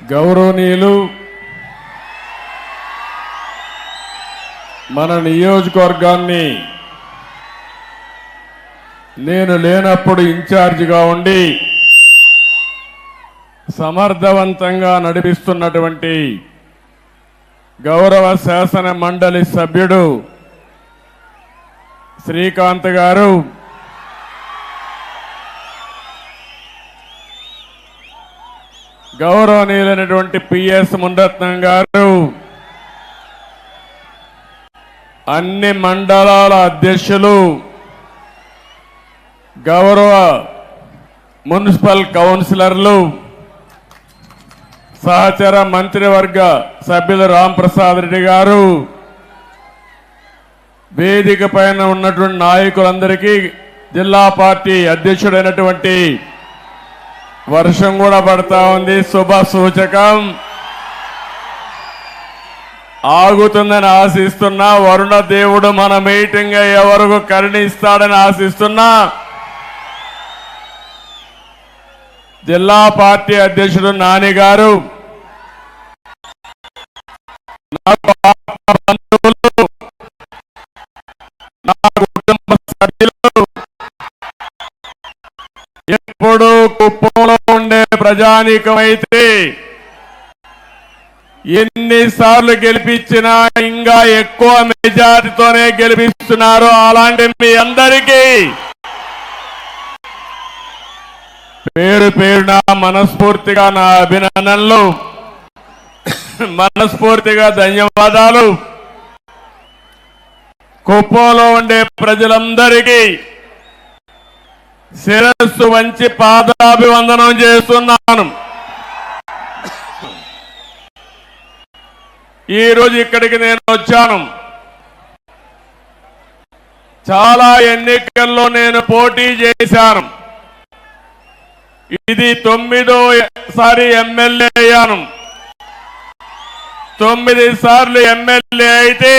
గౌరవనీయులు మన నియోజకవర్గాన్ని నేను లేనప్పుడు ఇన్ఛార్జిగా ఉండి సమర్థవంతంగా నడిపిస్తున్నటువంటి గౌరవ శాసన మండలి సభ్యుడు శ్రీకాంత్ గారు, గౌరవనీయులైనటువంటి పిఎస్ మునిరత్నం గారు, అన్ని మండలాల అధ్యక్షులు, గౌరవ మున్సిపల్ కౌన్సిలర్లు, సహచర మంత్రివర్గ సభ్యులు రాంప్రసాద్ రెడ్డి గారు, వేదిక పైన ఉన్నటువంటి నాయకులందరికీ, జిల్లా పార్టీ అధ్యక్షుడైనటువంటి వర్షం కూడా పడతా ఉంది, శుభ సూచకం. ఆగుతుందని ఆశిస్తున్నా, వరుణ దేవుడు మన మీటింగ్ అయ్యే వరకు కరుణిస్తాడని ఆశిస్తున్నా. జిల్లా పార్టీ అధ్యక్షుడు నాని గారు, నాకు బంధువులు, నా కుటుంబ సభ్యులు, ఎప్పుడు కుప్పంలో ఉండే ప్రజానీకమైతే ఎన్నిసార్లు గెలిపించినా ఇంకా ఎక్కువ మెజారిటీతోనే గెలిపిస్తున్నారు. అలాంటి మీ అందరికీ పేరు పేరున మనస్ఫూర్తిగా నా అభినందనలు, మనస్ఫూర్తిగా ధన్యవాదాలు. కుప్పంలో ఉండే ప్రజలందరికీ శిరస్సు వంచి పాదాభివందనం చేస్తున్నాను. ఈరోజు ఇక్కడికి నేను వచ్చాను. చాలా ఎన్నికల్లో నేను పోటీ చేశాను. ఇది 9వ ఎమ్మెల్యే అయ్యాను. 9 సార్లు ఎమ్మెల్యే అయితే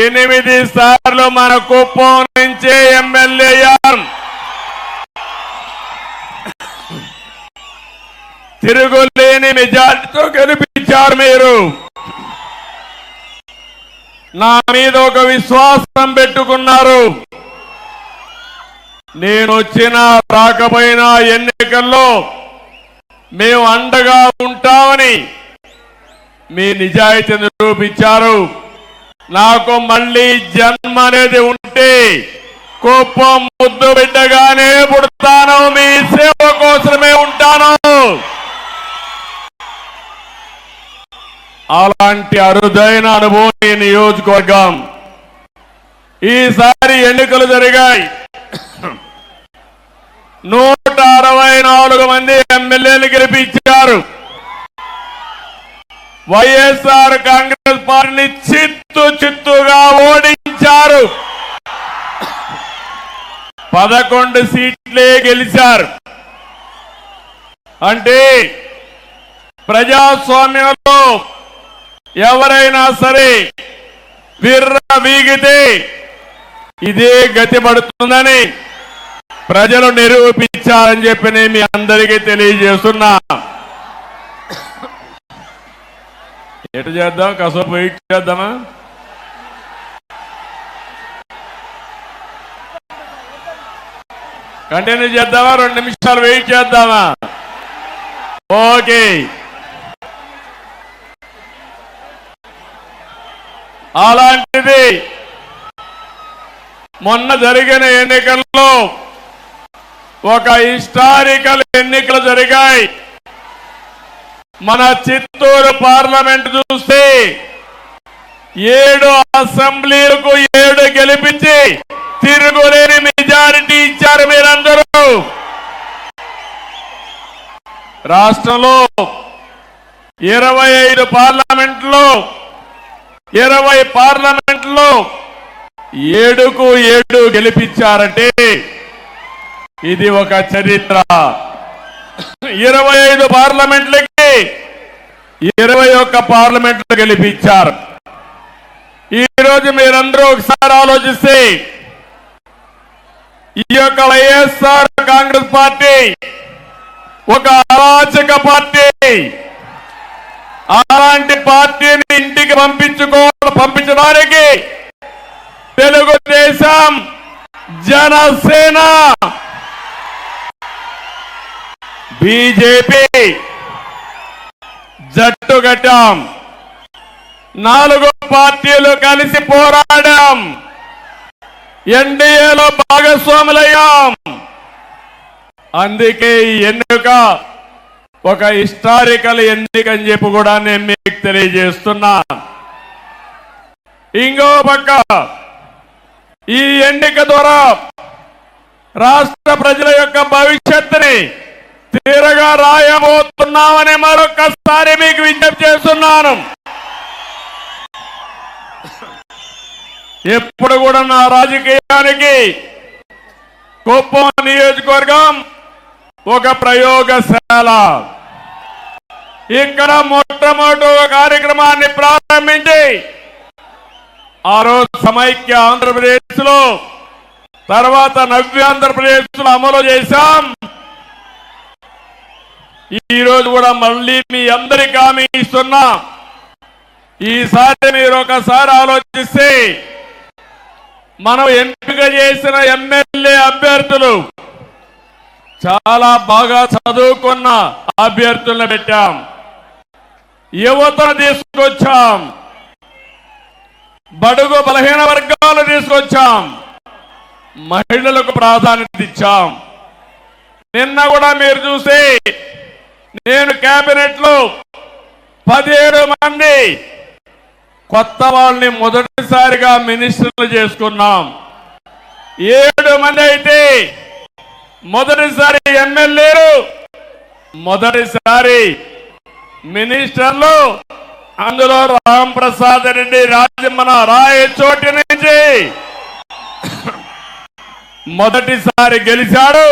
8 సార్లు మన కుప్పం నుంచే ఎమ్మెల్యే అయ్యాను. తిరుగులేని మెజార్టీతో గెలిపించారు మీరు. నా మీద ఒక విశ్వాసం పెట్టుకున్నారు. నేను వచ్చినా రాకపోయినా ఎన్నికల్లో మేము అండగా ఉంటామని మీ నిజాయితీ నిరూపించారు. నాకు మళ్ళీ జన్మ అనేది ఉంటే కుప్పం ముద్దు బిడ్డగానే పుడతాను, మీ సేవ కోసమే ఉంటాను. అలాంటి అరుదైన అనుభవం ఈ నియోజకవర్గం. ఈసారి ఎన్నికలు జరిగాయి. 164 మంది ఎమ్మెల్యేలు గెలిపించారు. వైఎస్ఆర్ కాంగ్రెస్ పార్టీని చిత్తుగా ఓడించారు. 11 సీట్లే గెలిచారు. అంటే ప్రజాస్వామ్యంలో ఎవరైనా సరే విర్ర వీగితే ఇదే గతి పడుతుందని ప్రజలు నిరూపించారని చెప్పి నేను మీ అందరికీ తెలియజేస్తున్నా. ఎటు చేద్దాం? కాసేపు వెయిట్ చేద్దామా? కంటిన్యూ చేద్దామా? 2 నిమిషాలు వెయిట్ చేద్దామా? ఓకే. అలాంటిది మొన్న జరిగిన ఎన్నికల్లో ఒక హిస్టారికల్ ఎన్నికలు జరిగాయి. మన చిత్తూరు పార్లమెంట్ చూస్తే 7 అసెంబ్లీలకు 7 గెలిపించి తిరుగులేని మెజారిటీ ఇచ్చారు మీరందరూ. రాష్ట్రంలో 25 పార్లమెంట్లో 20 పార్లమెంట్లో 7కు 7 గెలిపించారంటే ఇది ఒక చరిత్ర. 25 పార్లమెంట్లకి 21 పార్లమెంట్లు గెలిపించారు. ఈరోజు మీరందరూ ఒకసారి ఆలోచిస్తే ఈ యొక్క వైఎస్ఆర్ కాంగ్రెస్ పార్టీ ఒక అరాచక పార్టీ. అలాంటి పార్టీని ఇంటికి పంపించడానికి తెలుగుదేశం, జనసేన, బీజేపీ జట్టు కట్టాం. 4 పార్టీలు కలిసి పోరాడాం. ఎన్డీఏలో భాగస్వాములయ్యాం. అందుకే ఈ ఎన్నిక ఒక హిస్టారికల్ ఎన్నిక అని చెప్పి కూడా నేను మీకు తెలియజేస్తున్నా. ఇంకో పక్క ఈ ఎన్నిక ద్వారా రాష్ట్ర ప్రజల యొక్క భవిష్యత్తుని తీరగా రాయబోతున్నామని మరొకసారి మీకు విజ్ఞప్తి చేస్తున్నాను. ఎప్పుడు కూడా నా రాజకీయానికి కుప్పం నియోజకవర్గం ఒక ప్రయోగశాల. ఇక్కడ మొట్టమొదటి ఒక కార్యక్రమాన్ని ప్రారంభించి ఆ రోజు సమైక్య ఆంధ్రప్రదేశ్ లో, తర్వాత నవ్య ఆంధ్రప్రదేశ్ లో అమలు చేశాం. ఈ రోజు కూడా మళ్ళీ మీ అందరికీ హామీ ఇస్తున్నా. ఈసారి మీరు ఒకసారి ఆలోచిస్తే మనం ఎంపిక చేసిన ఎమ్మెల్యే అభ్యర్థులు చాలా బాగా చదువుకున్న అభ్యర్థులను పెట్టాం. యువతను తీసుకొచ్చాం. బడుగు బలహీన వర్గాలు తీసుకొచ్చాం. మహిళలకు ప్రాధాన్యత ఇచ్చాం. నిన్న కూడా మీరు చూస్తే నేను కేబినెట్ లో 17 మంది కొత్త వాళ్ళని మొదటిసారిగా మినిస్టర్లు చేసుకున్నాం. 7 మంది అయితే మొదటిసారి ఎమ్మెల్యేలు, మొదటిసారి మినిస్టర్లు. అందులో రాంప్రసాద్ రెడ్డి మన రాయచోటి నుంచి మొదటిసారి గెలిచాడు.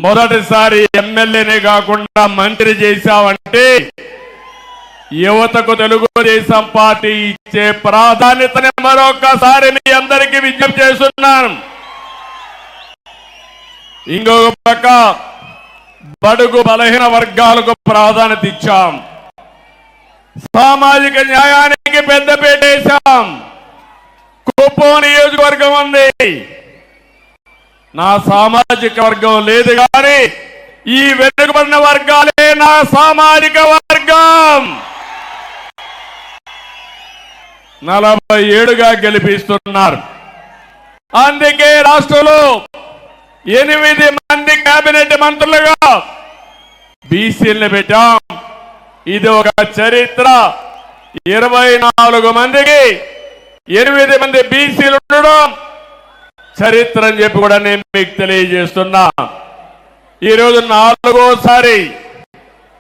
మొదటిసారి ఎమ్మెల్యేనే కాకుండా మంత్రి చేశామంటే యువతకు తెలుగుదేశం పార్టీ ఇచ్చే ప్రాధాన్యతని మరొకసారి మీ అందరికీ విజ్ఞప్తి చేస్తున్నాను. ఇంకొక పక్క బడుగు బలహీన వర్గాలకు ప్రాధాన్యత ఇచ్చాం. సామాజిక న్యాయానికి పెద్దపీట వేశాం. కుప్పం నియోజకవర్గం ఉంది. నా సామాజిక వర్గం లేదు కానీ ఈ వెనుకబడిన వర్గాలే నా సామాజిక వర్గం. 47గా గెలిపిస్తున్నారు. అందుకే రాష్ట్రంలో 8 మంది కేబినెట్ మంత్రులుగా బీసీలను పెట్టాం. ఇది ఒక చరిత్ర. 24 మందికి 8 మంది బీసీలు ఉండడం చరిత్ర అని చెప్పి కూడా నేను మీకు తెలియజేస్తున్నా. ఈరోజు 4వసారి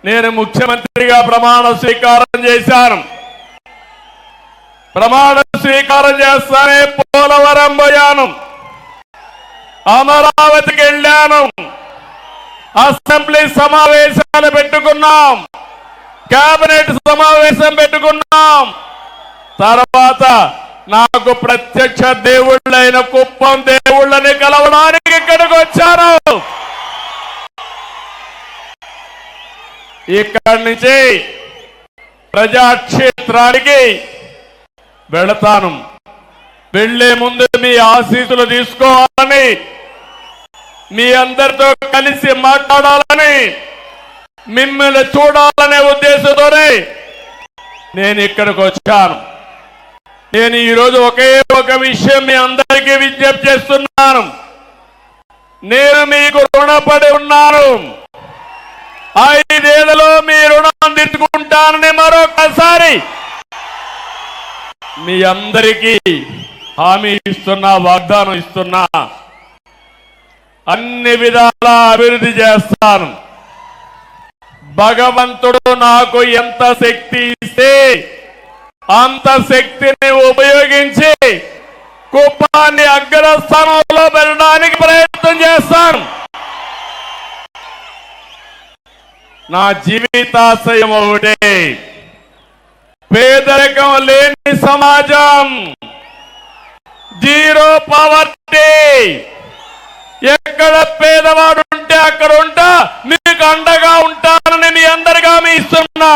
నేను ముఖ్యమంత్రిగా ప్రమాణ స్వీకారం చేశాను. ప్రమాణ స్వీకారం చేస్తానే పోలవరం పోయాను, అమరావతికి వెళ్ళాను, అసెంబ్లీ సమావేశాలు పెట్టుకున్నాం, కేబినెట్ సమావేశం పెట్టుకున్నాం. తర్వాత నాకు ప్రత్యక్ష దేవుళ్ళైన కుప్పం దేవుళ్ళని కలవడానికి ఇక్కడికి వచ్చాను. ఇక్కడి నుంచి ప్రజాక్షేత్రానికి వెళతాను. వెళ్లే ముందు మీ ఆశీస్సులు తీసుకోవాలని, మీ అందరితో కలిసి మాట్లాడాలని, మిమ్మల్ని చూడాలనే ఉద్దేశంతోనే నేను ఇక్కడికి వచ్చాను. నేను ఈరోజు ఒకే ఒక విషయం మీ అందరికీ విజ్ఞప్తి చేస్తున్నాను. నేను మీకు రుణపడి ఉన్నాను. 5 ఏళ్లలో మీ రుణం తీర్చుకుంటానని మరొకసారి మీ అందరికీ హామీ ఇస్తున్నా, వాగ్దానం ఇస్తున్నా. అన్ని విధాలా అభివృద్ధి చేస్తాను. భగవంతుడు నాకు ఎంత శక్తి ఇస్తే అంత శక్తిని ఉపయోగించి కుప్పాన్ని అగ్రస్థానంలో పెట్టడానికి ప్రయత్నం చేస్తాను. నా జీవితాశయం ఒకటే, పేదరికం లేని సమాజం, జీరో పావర్టీ. ఎక్కడ పేదవాడు ఉంటే అక్కడ ఉంటా, మీకు అండగా ఉంటానని మీ అందరిగా మీ ఇస్తున్నా.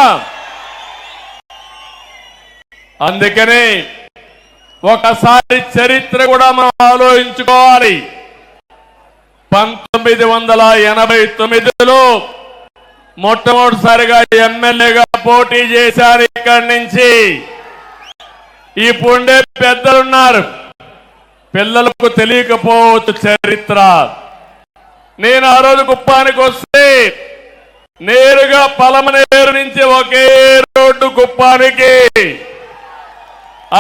అందుకని ఒకసారి చరిత్ర కూడా మనం ఆలోచించుకోవాలి. 1989లో మొట్టమొదటిసారిగా ఎమ్మెల్యేగా పోటీ చేశారు ఇక్కడి నుంచి. ఇప్పుడే పెద్దలున్నారు, పిల్లలకు తెలియకపోవచ్చు చరిత్ర. నేను ఆ రోజు కుప్పానికి వస్తే నేరుగా పలమనేరు నుంచి ఒకే రోడ్డు కుప్పానికి,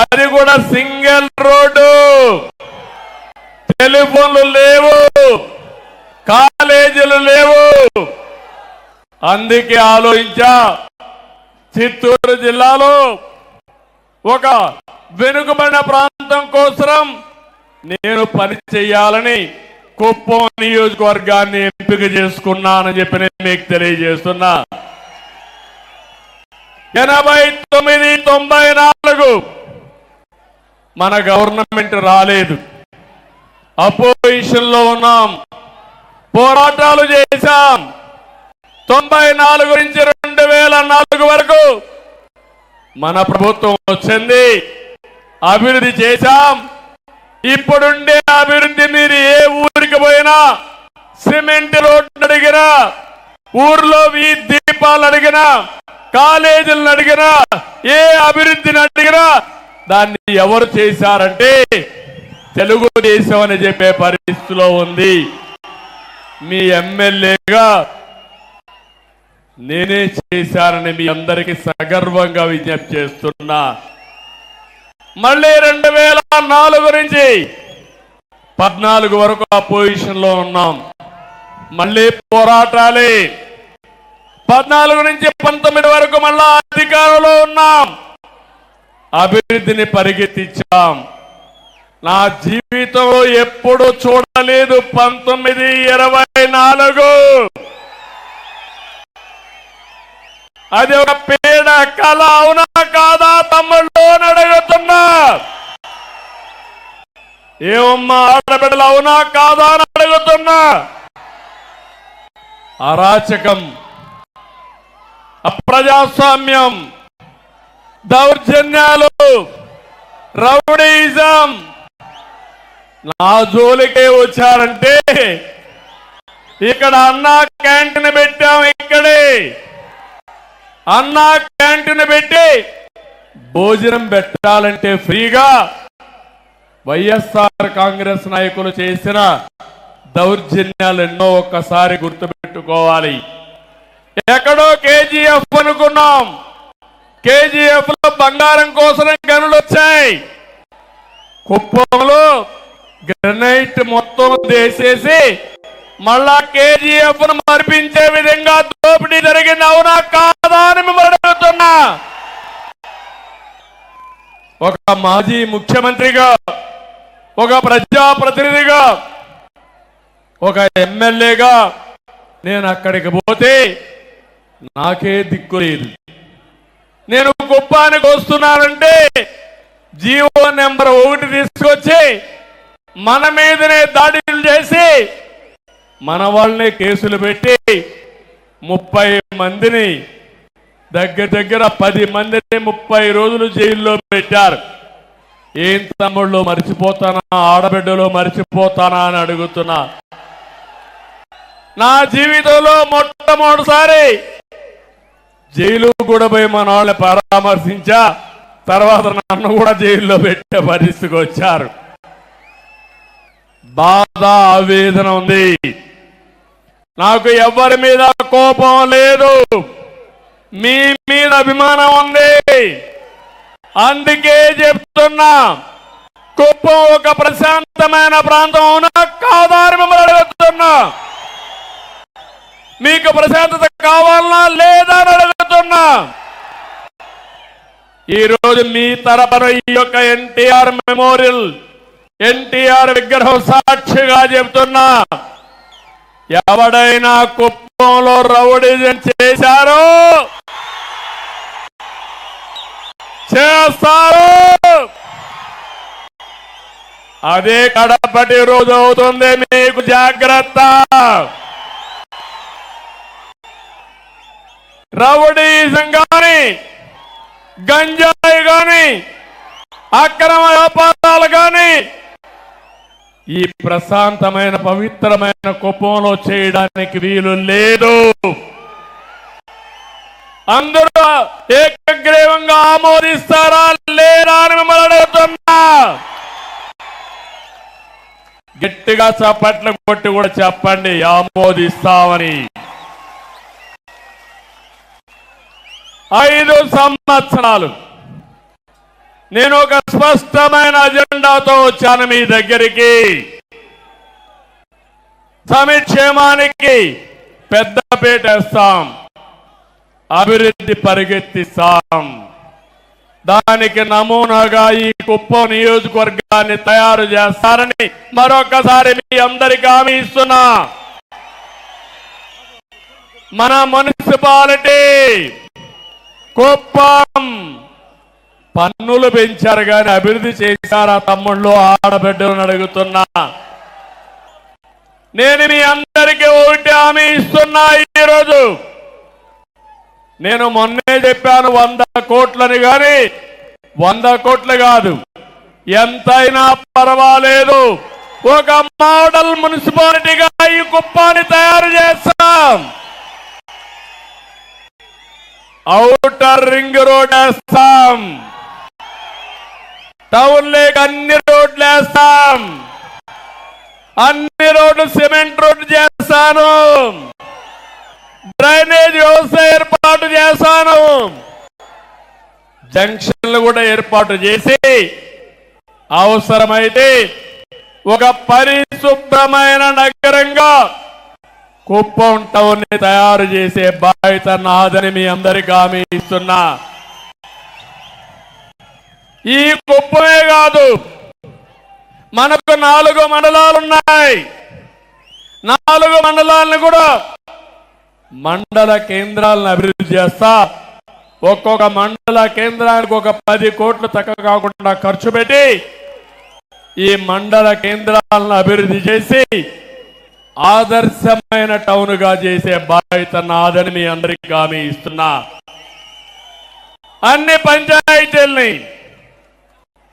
అది కూడా సింగిల్ రోడ్డు, టెలిఫోన్లు లేవు, కాలేజీలు లేవు. అందుకే ఆలోచించా చిత్తూరు జిల్లాలో ఒక వెనుకబడిన ప్రాంతం కోసం నేను పని చేయాలని కుప్పం నియోజకవర్గాన్ని ఎంపిక చేసుకున్నానని చెప్పి నేను మీకు తెలియజేస్తున్నా. 89, 94 మన గవర్నమెంట్ రాలేదు, అపోజిషన్ లో ఉన్నాం, పోరాటాలు చేశాం. 94 నుంచి 2004 వరకు మన ప్రభుత్వం వచ్చింది, అభివృద్ధి చేశాం. ఇప్పుడుండే అభివృద్ధి మీరు ఏ ఊరికి పోయినా, సిమెంట్ రోడ్డు అడిగినా, ఊర్లో వీధి దీపాలు అడిగినా, కాలేజీలను అడిగినా, ఏ అభివృద్ధిని అడిగినా దాన్ని ఎవరు చేశారంటే తెలుగుదేశం అని చెప్పే పరిస్థితిలో ఉంది. మీ ఎమ్మెల్యేగా నేనే చేశానని మీ అందరికీ సగర్వంగా విజ్ఞప్తి చేస్తున్నా. మళ్ళీ 2004 నుంచి 14 వరకు అపోజిషన్ లో ఉన్నాం, మళ్ళీ పోరాటాలే. 14 నుంచి 19 వరకు మళ్ళా అధికారంలో ఉన్నాం, అభివృద్ధిని పరిగెత్తించాం. నా జీవితంలో ఎప్పుడు చూడలేదు 1924. అది ఒక పేడ కళ, అవునా కాదా తమ్ముళ్ళు అని అడుగుతున్నా. ఏమమ్మా ఆడబిడ్డలు, అవునా కాదా అని అడుగుతున్నా. అరాచకం, అప్రజాస్వామ్యం, దౌర్జన్యాలు, రౌడీయిజం నా జోలికే వచ్చారంటే ఇక్కడ అన్నా క్యాంటీన్ పెట్టాం. ఇక్కడే అన్నా క్యాంటీన్ పెట్టి భోజనం పెట్టాలంటే ఫ్రీగా వైఎస్ఆర్ కాంగ్రెస్ నాయకులు చేసిన దౌర్జన్యాలు ఎన్నో ఒక్కసారి గుర్తుపెట్టుకోవాలి. ఎక్కడో కేజీఎఫ్ అనుకున్నాం, కేజీఎఫ్ లో బంగారం కోసం గనులు వచ్చాయి. కుప్పంలో గ్రనైట్ మొత్తం దేసేసి మళ్ళా కేజీఎఫ్ ను మరిపించే విధంగా దోపిడీ జరిగింది, అవునా కాదా అని మిమ్మల్ని అడుగుతున్నా. ఒక మాజీ ముఖ్యమంత్రిగా, ఒక ప్రజాప్రతినిధిగా, ఒక ఎమ్మెల్యేగా నేను అక్కడికి పోతే నాకే దిక్కు లేదు. నేను కుప్పానికి వస్తున్నానంటే జీవో నెంబర్ 1 తీసుకొచ్చి మన మీదనే దాడులు చేసి మన వాళ్ళనే కేసులు పెట్టి 30 మందిని, దగ్గర 10 మందిని 30 రోజులు జైల్లో పెట్టారు. ఏం తమ్ముళ్ళు మర్చిపోతానా, ఆడబిడ్డలో మర్చిపోతానా అని అడుగుతున్నా. నా జీవితంలో మొట్టమొదటిసారి జైలు కూడా పోయి మన వాళ్ళని పరామర్శించా, తర్వాత నన్ను కూడా జైల్లో పెట్టే పరిస్థితికి వచ్చారు. బాధ, ఆవేదన ఉంది. నాకు ఎవరి మీద కోపం లేదు, మీ మీద అభిమానం ఉంది. అందుకే చెప్తున్నా, కుప్పం ఒక ప్రశాంతమైన ప్రాంతం, అవునా కాదా అని మిమ్మల్ని అడుగుతున్నా. మీకు ప్రశాంతత కావాలన్నా లేదా అని అడుగుతున్నా. ఈరోజు మీ తరపున ఈ యొక్క ఎన్టీఆర్ మెమోరియల్, ఎన్టీఆర్ విగ్రహం సాక్షిగా చెబుతున్నా, ఎవడైనా కుప్పంలో రౌడీజం చేశారో చేస్తారు. అదే కడపటి రోజు అవుతుంది, మీకు జాగ్రత్త. రౌడీజం గాని, గంజాయి గాని, అక్రమ వ్యాపారాలు గాని ఈ ప్రశాంతమైన పవిత్రమైన కుప్పంలో చేయడానికి వీలు లేదు. అందరూ ఏకగ్రీవంగా ఆమోదిస్తారా లేదా అని మిమ్మల్ని అడుగుతున్నా. గట్టిగా చప్పట్లు కొట్టి కూడా చెప్పండి ఆమోదిస్తామని. 5 సంవత్సరాలు నేను ఒక స్పష్టమైన అజెండాతో వచ్చాను మీ దగ్గరికి. సంక్షేమానికి పెద్దపీట వేస్తాం, అభివృద్ధి పరిగెత్తిస్తాం. దానికి నమూనాగా ఈ కుప్పం నియోజకవర్గాన్ని తయారు చేస్తారని మరొకసారి మీ అందరికీ హామీ ఇస్తున్నా. మన మున్సిపాలిటీ కుప్పం పన్నులు పెంచారు కానీ అభివృద్ధి చేశారా తమ్ముళ్ళు, ఆడబిడ్డలను అడుగుతున్నా. నేను మీ అందరికీ ఒకటి హామీ ఇస్తున్నా. ఈరోజు నేను మొన్నే చెప్పాను 100 కోట్లని, కానీ 100 కోట్లు కాదు, ఎంతైనా పర్వాలేదు, ఒక మోడల్ మున్సిపాలిటీగా ఈ కుప్పాన్ని తయారు చేస్తాం. ఔటర్ రింగ్ రోడ్ వేస్తాం, టౌన్ లేక్ అన్ని రోడ్లు వేస్తాం, అన్ని రోడ్లు సిమెంట్ రోడ్డు చేస్తాను, డ్రైనేజ్ వ్యవస్థ ఏర్పాటు చేశాను, జంక్షన్లు కూడా ఏర్పాటు చేసి అవసరమైతే ఒక పరిశుభ్రమైన నగరంగా కుప్పం టౌన్ ని తయారు చేసే బాధ్యత నాదని మీ అందరికీ హామీ ఇస్తున్నా. ఈ కుప్పమే కాదు, మనకు 4 మండలాలున్నాయి. 4 మండలాలను కూడా మండల కేంద్రాలను అభివృద్ధి చేస్తా. ఒక్కొక్క మండల కేంద్రానికి ఒక 10 కోట్లు తక్కువ కాకుండా ఖర్చు పెట్టి ఈ మండల కేంద్రాలను అభివృద్ధి చేసి ఆదర్శమైన టౌన్ గా చేసే బాధ్యత నాదని మీ అందరికీ హామీ ఇస్తున్నా. అన్ని పంచాయతీల్ని,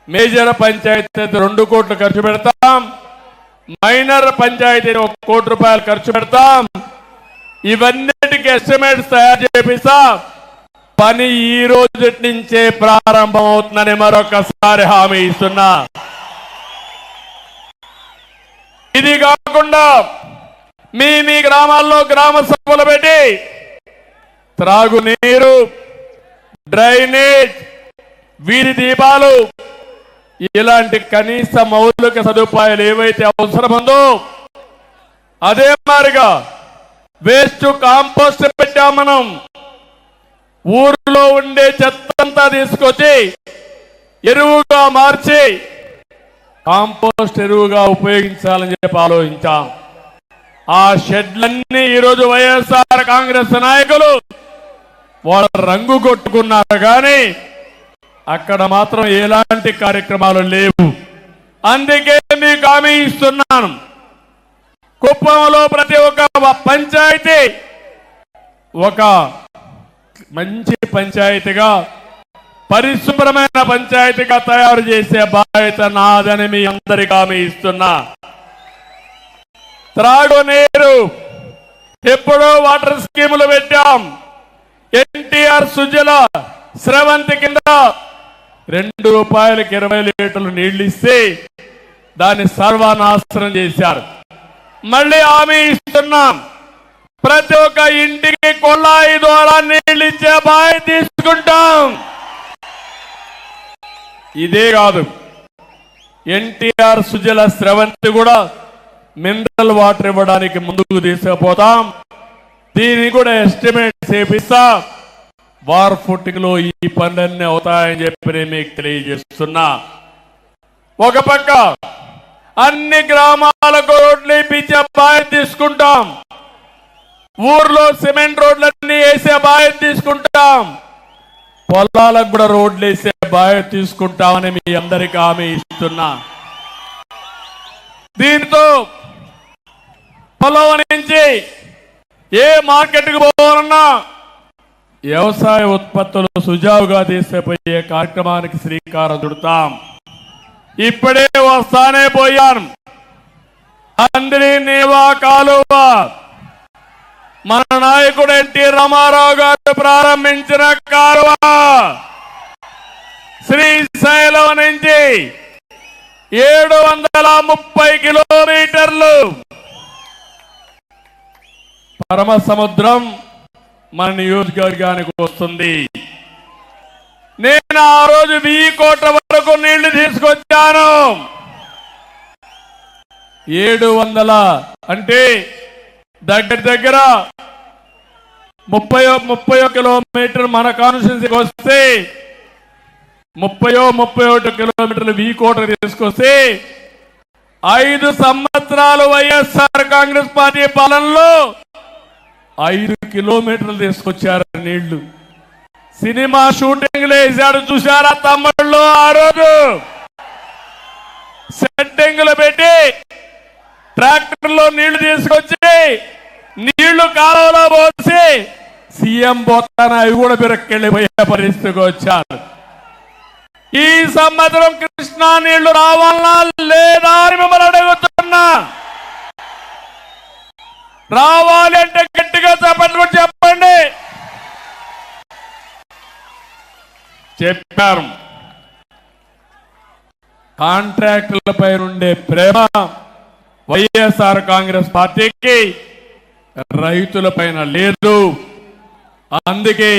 మేజర్ పంచాయతీ 2 కోట్లు ఖర్చు పెడతాం, మైనర్ పంచాయతీని 1 కోటి రూపాయలు ఖర్చు పెడతాం. ఇవన్నిటికీ ఎస్టిమేట్స్ తయారు చేపిస్తా. పని ఈ రోజు నుంచే ప్రారంభం అవుతుందని మరొకసారి హామీ ఇస్తున్నా. ఇది కాకుండా మీ గ్రామాల్లో గ్రామ సభలు పెట్టి త్రాగునీరు, డ్రైనేజ్, వీధి దీపాలు, ఇలాంటి కనీస మౌలిక సదుపాయాలు ఏవైతే అవసరముందో అదే మాదిరిగా వేస్ట్ కాంపోస్ట్ పెట్టాం. మనం ఊర్లో ఉండే చెత్తంతా తీసుకొచ్చి ఎరువుగా మార్చి కాంపోస్ట్ ఎరువుగా ఉపయోగించాలని చెప్పి ఆలోచించాం. ఆ షెడ్లన్నీ ఈరోజు వైఎస్ఆర్ కాంగ్రెస్ నాయకులు వాళ్ళ రంగు కొట్టుకున్నారు, కానీ అక్కడ మాత్రం ఎలాంటి కార్యక్రమాలు లేవు. అందుకే మీకు హామీ ఇస్తున్నాను, కుప్పంలో ప్రతి ఒక్క పంచాయతీ ఒక మంచి పంచాయతీగా, పరిశుభ్రమైన పంచాయతీగా తయారు చేసే బాధ్యత నాదని మీ అందరికీ హామీ ఇస్తున్నా. త్రాగునీరు ఎప్పుడో వాటర్ స్కీములు పెట్టాం. ఎన్టీఆర్ సుజల స్రవంతి కింద ₹2కి 20 లీటర్లు నీళ్లు ఇస్తే దాన్ని సర్వనాశనం చేశారు. మళ్ళీ హామీ ఇస్తున్నాం, ప్రతి ఒక్క ఇంటికి కొళాయి ద్వారా నీళ్లు ఇచ్చే బాధ్యత తీసుకుంటాం. ఇదే కాదు, ఎన్టీఆర్ సుజల స్రవంతి కూడా మినరల్ వాటర్ ఇవ్వడానికి ముందుకు తీసుకుపోతాం. దీన్ని కూడా ఎస్టిమేట్ చేపిస్తా. వార్ ఫుటింగ్ లో ఈ పనులన్నీ అవుతాయని చెప్పి నేను మీకు తెలియజేస్తున్నా. ఒక పక్క అన్ని గ్రామాలకు రోడ్లు ఇప్పించే బాధ్యత తీసుకుంటాం, ఊర్లో సిమెంట్ రోడ్లన్నీ వేసే బాధ్యత తీసుకుంటాం, పొలాలకు కూడా రోడ్లు వేసే బాధ్యత తీసుకుంటామని మీ అందరికీ హామీ ఇస్తున్నా. దీంతో పొలం నుంచి ఏ మార్కెట్కి పోవాలన్నా వ్యవసాయ ఉత్పత్తులు సుజావుగా తీసుకుపోయే కార్యక్రమానికి శ్రీకారం చుడతాం. ఇప్పుడే వస్తానే పోయాను. అందరి నీవా కాలువ మన నాయకుడు ఎన్టీ రామారావు గారు ప్రారంభించిన కాలువ శ్రీశైలం నుంచి 730 కిలోమీటర్లు పరమ సముద్రం మన నియోజకవర్గానికి వస్తుంది. నేను ఆ రోజు 1000 కోట్ల వరకు నీళ్లు తీసుకొచ్చాను. 700 అంటే దగ్గర 30 కిలోమీటర్ మన కాన్స్టిట్యున్సీకి వస్తే 31 కిలోమీటర్లు 1000 కోట్ల తీసుకొస్తే 5 సంవత్సరాలు వైఎస్ఆర్ కాంగ్రెస్ పార్టీ పాలనలో 5 కిలోమీటర్లు తీసుకొచ్చారు నీళ్లు. సినిమా షూటింగ్ వేశాడు చూశారా తమ్ముళ్ళు? ఆ రోజు సెట్టింగ్లు పెట్టి ట్రాక్టర్లో నీళ్లు తీసుకొచ్చి నీళ్లు కాలువలో పోసి సీఎం పోతాన అవి కూడా బిరక్కెళ్ళిపోయే పరిస్థితికి వచ్చారు. ఈ సంవత్సరం కృష్ణా నీళ్లు రావాలా లేదా అని మిమ్మల్ని అడుగుతున్నా. రావాలి అంటే గట్టిగా చెప్పండి. చెప్పారు. కాంట్రాక్టులపై ఉండే ప్రేమ వైఎస్ఆర్ కాంగ్రెస్ పార్టీకి రైతుల పైన లేదు. అందుకే